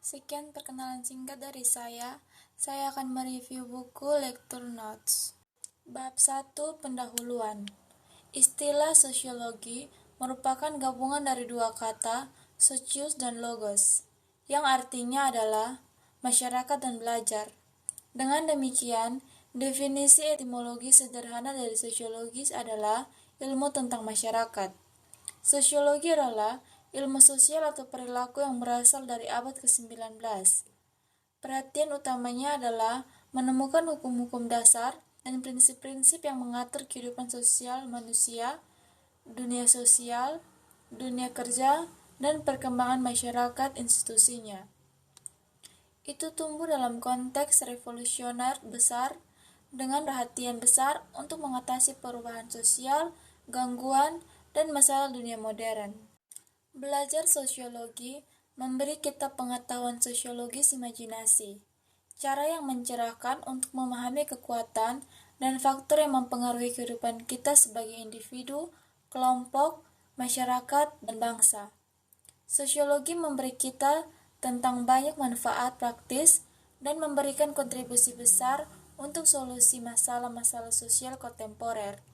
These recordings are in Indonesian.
Sekian perkenalan singkat dari saya. Saya akan mereview buku Lecture Notes. Bab 1 Pendahuluan. Istilah sosiologi merupakan gabungan dari dua kata, socius dan logos, yang artinya adalah masyarakat dan belajar. Dengan demikian, definisi etimologi sederhana dari sosiologis adalah ilmu tentang masyarakat. Sosiologi adalah ilmu sosial atau perilaku yang berasal dari abad ke-19. Perhatian utamanya adalah menemukan hukum-hukum dasar dan prinsip-prinsip yang mengatur kehidupan sosial manusia, dunia kerja, dan perkembangan masyarakat institusinya. Itu tumbuh dalam konteks revolusioner besar dengan perhatian besar untuk mengatasi perubahan sosial, gangguan, dan masalah dunia modern. Belajar sosiologi memberi kita pengetahuan sosiologis imajinasi, cara yang mencerahkan untuk memahami kekuatan dan faktor yang mempengaruhi kehidupan kita sebagai individu, kelompok, masyarakat, dan bangsa. Sosiologi memberi kita tentang banyak manfaat praktis dan memberikan kontribusi besar untuk solusi masalah-masalah sosial kontemporer.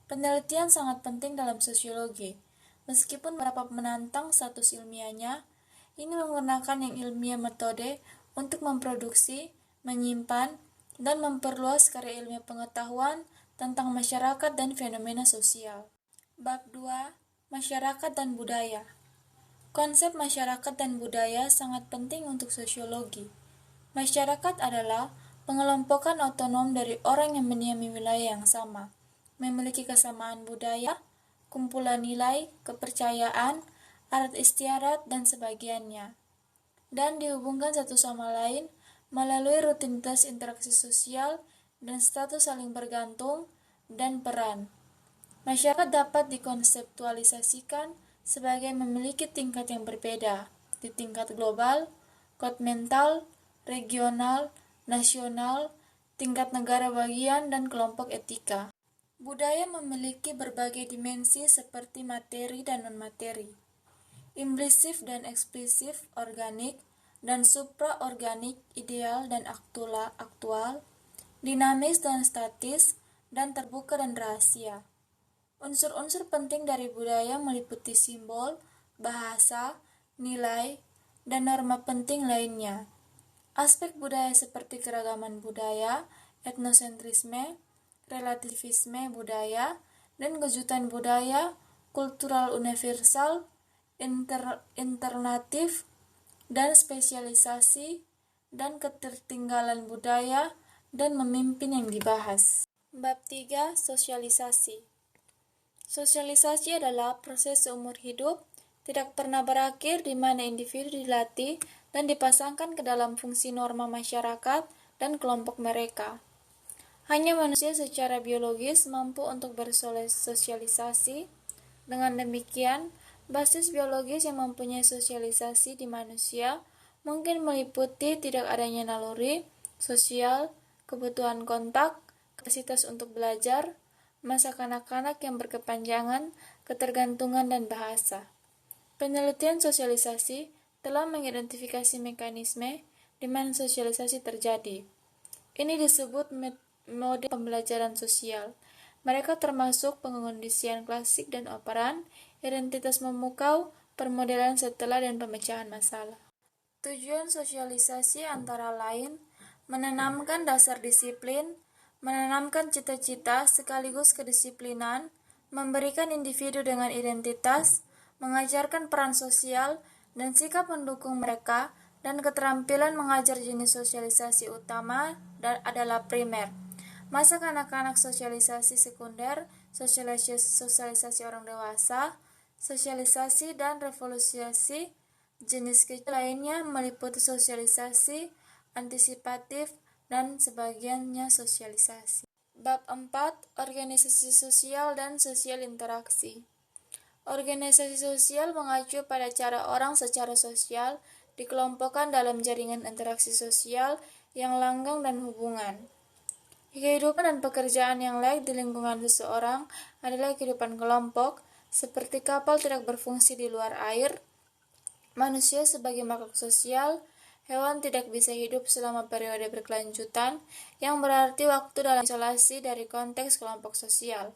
Penelitian sangat penting dalam sosiologi. Meskipun beberapa menantang status ilmiahnya, ini menggunakan yang ilmiah metode untuk memproduksi, menyimpan, dan memperluas karya ilmiah pengetahuan tentang masyarakat dan fenomena sosial. Bab 2. Masyarakat dan budaya. Konsep masyarakat dan budaya sangat penting untuk sosiologi. Masyarakat adalah pengelompokan otonom dari orang yang mendiami wilayah yang sama, memiliki kesamaan budaya, kumpulan nilai, kepercayaan, adat istiadat, dan sebagiannya, dan dihubungkan satu sama lain melalui rutinitas interaksi sosial dan status saling bergantung dan peran. Masyarakat dapat dikonseptualisasikan sebagai memiliki tingkat yang berbeda di tingkat global, kontinental, regional, nasional, tingkat negara bagian, dan kelompok etika. Budaya memiliki berbagai dimensi seperti materi dan non-materi, implisif dan eksplisif, organik dan supraorganik, ideal dan aktual, dinamis dan statis, dan terbuka dan rahasia. Unsur-unsur penting dari budaya meliputi simbol, bahasa, nilai, dan norma penting lainnya. Aspek budaya seperti keragaman budaya, etnosentrisme, relativisme budaya, dan kejutan budaya, kultural universal, internatif, dan spesialisasi, dan ketertinggalan budaya, dan memimpin yang dibahas. Bab 3. Sosialisasi. Sosialisasi adalah proses seumur hidup, tidak pernah berakhir di mana individu dilatih dan dipasangkan ke dalam fungsi norma masyarakat dan kelompok mereka. Hanya manusia secara biologis mampu untuk bersosialisasi. Dengan demikian, basis biologis yang mempunyai sosialisasi di manusia mungkin meliputi tidak adanya naluri sosial, kebutuhan kontak, kapasitas untuk belajar, masa kanak-kanak yang berkepanjangan, ketergantungan, dan bahasa. Penelitian sosialisasi telah mengidentifikasi mekanisme di mana sosialisasi terjadi. Ini disebut mode pembelajaran sosial. Mereka termasuk pengkondisian klasik dan operan, identitas memukau, permodelan setelah, dan pemecahan masalah. Tujuan sosialisasi antara lain menanamkan dasar disiplin, menanamkan cita-cita sekaligus kedisiplinan, memberikan individu dengan identitas, mengajarkan peran sosial dan sikap mendukung mereka, dan keterampilan mengajar jenis sosialisasi utama adalah primer. Masa kanak-kanak sosialisasi sekunder, sosialisasi orang dewasa, sosialisasi dan revolusi jenis kecil lainnya meliputi sosialisasi, antisipatif, dan sebagiannya sosialisasi. Bab 4. Organisasi sosial dan sosial interaksi. Organisasi sosial mengacu pada cara orang secara sosial dikelompokkan dalam jaringan interaksi sosial yang langgang dan hubungan. Kehidupan dan pekerjaan yang layak di lingkungan seseorang adalah kehidupan kelompok, seperti kapal tidak berfungsi di luar air. Manusia sebagai makhluk sosial Hewan tidak bisa hidup selama periode berkelanjutan, yang berarti waktu dalam isolasi dari konteks kelompok sosial.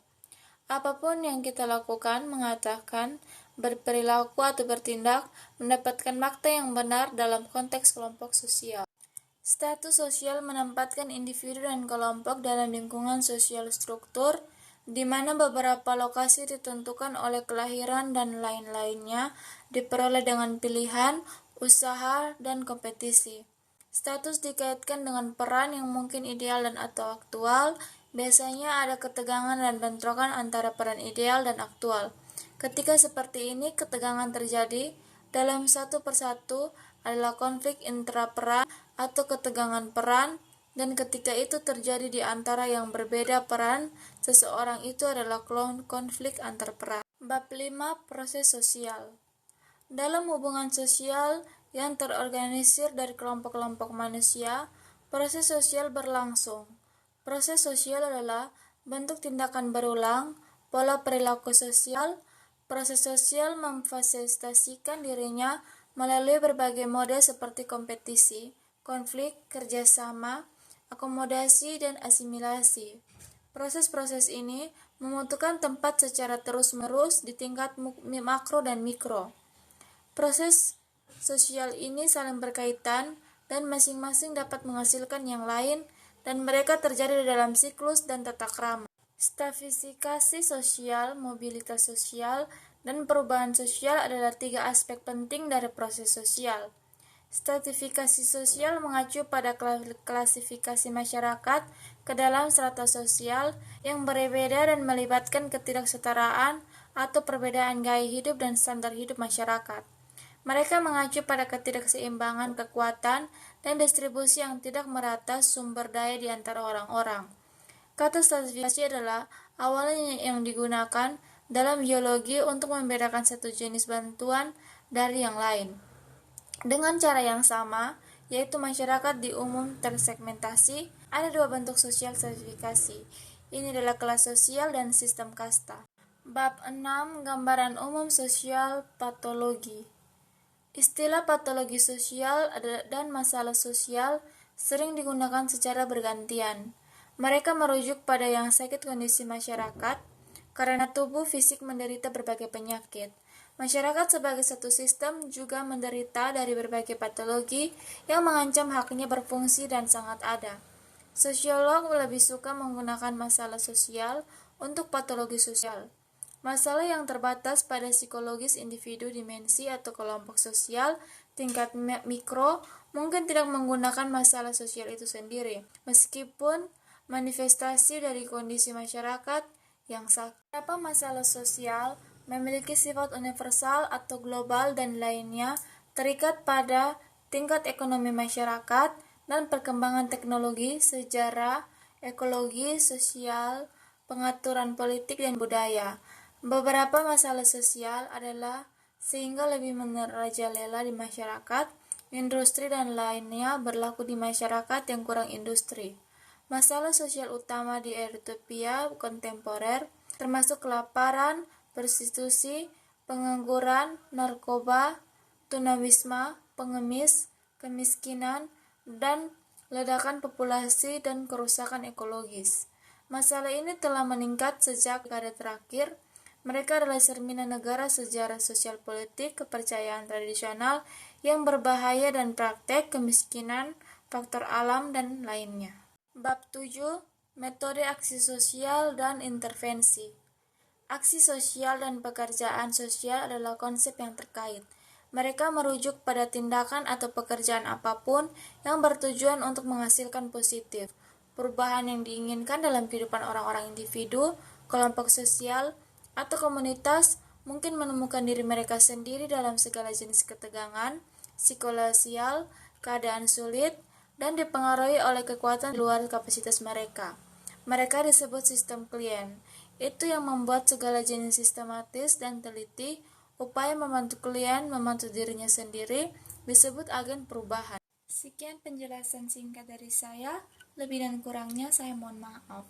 Apapun yang kita lakukan, mengatakan, berperilaku atau bertindak, mendapatkan makna yang benar dalam konteks kelompok sosial. Status sosial menempatkan individu dan kelompok dalam lingkungan sosial struktur, di mana beberapa lokasi ditentukan oleh kelahiran dan lain-lainnya diperoleh dengan pilihan, usaha, dan kompetisi. Status dikaitkan dengan peran yang mungkin ideal dan atau aktual. Biasanya ada ketegangan dan bentrokan antara peran ideal dan aktual. Ketika seperti ini, ketegangan terjadi dalam satu persatu adalah konflik intraperan atau ketegangan peran, dan ketika itu terjadi di antara yang berbeda peran seseorang, itu adalah konflik antar peran. Bab 5. Proses sosial. Dalam hubungan sosial yang terorganisir dari kelompok-kelompok manusia, proses sosial berlangsung. Proses sosial adalah bentuk tindakan berulang, pola perilaku sosial. Proses sosial memfasilitasikan dirinya melalui berbagai mode seperti kompetisi, konflik, kerjasama, akomodasi, dan asimilasi. Proses-proses ini membutuhkan tempat secara terus-menerus di tingkat makro dan mikro. Proses sosial ini saling berkaitan dan masing-masing dapat menghasilkan yang lain, dan mereka terjadi dalam siklus dan tata krama. Stratifikasi sosial, mobilitas sosial, dan perubahan sosial adalah 3 aspek penting dari proses sosial. Stratifikasi sosial mengacu pada klasifikasi masyarakat ke dalam strata sosial yang berbeda dan melibatkan ketidaksetaraan atau perbedaan gaya hidup dan standar hidup masyarakat. Mereka mengacu pada ketidakseimbangan kekuatan dan distribusi yang tidak merata sumber daya di antara orang-orang. Kata stratifikasi adalah awalnya yang digunakan dalam biologi untuk membedakan satu jenis bantuan dari yang lain. Dengan cara yang sama, yaitu masyarakat di umum tersegmentasi, ada 2 bentuk sosial stratifikasi. Ini adalah kelas sosial dan sistem kasta. Bab 6. Gambaran umum sosial patologi. Istilah patologi sosial dan masalah sosial sering digunakan secara bergantian. Mereka merujuk pada yang sakit kondisi masyarakat karena tubuh fisik menderita berbagai penyakit. Masyarakat sebagai satu sistem juga menderita dari berbagai patologi yang mengancam haknya berfungsi dan sangat ada. Sosiolog lebih suka menggunakan masalah sosial untuk patologi sosial. Masalah yang terbatas pada psikologis individu, dimensi atau kelompok sosial tingkat mikro mungkin tidak menggunakan masalah sosial itu sendiri, meskipun manifestasi dari kondisi masyarakat yang sakit. Beberapa masalah sosial memiliki sifat universal atau global dan lainnya terikat pada tingkat ekonomi masyarakat dan perkembangan teknologi, sejarah, ekologi, sosial, pengaturan politik, dan budaya. Beberapa masalah sosial adalah sehingga lebih merajalela di masyarakat, industri, dan lainnya berlaku di masyarakat yang kurang industri. Masalah sosial utama di Ethiopia kontemporer termasuk kelaparan, prostitusi, pengangguran, narkoba, tunawisma, pengemis, kemiskinan, dan ledakan populasi dan kerusakan ekologis. Masalah ini telah meningkat sejak dekade terakhir. Mereka adalah cerminan negara, sejarah sosial politik, kepercayaan tradisional yang berbahaya, dan praktek kemiskinan, faktor alam, dan lainnya. Bab 7. Metode aksi sosial dan intervensi. Aksi sosial dan pekerjaan sosial adalah konsep yang terkait. Mereka merujuk pada tindakan atau pekerjaan apapun yang bertujuan untuk menghasilkan positif, perubahan yang diinginkan dalam kehidupan orang-orang individu, kelompok sosial, atau komunitas, mungkin menemukan diri mereka sendiri dalam segala jenis ketegangan, psikososial, keadaan sulit, dan dipengaruhi oleh kekuatan di luar kapasitas mereka. Mereka disebut sistem klien. Itu yang membuat segala jenis sistematis dan teliti upaya membantu klien membantu dirinya sendiri disebut agen perubahan. Sekian penjelasan singkat dari saya, lebih dan kurangnya saya mohon maaf.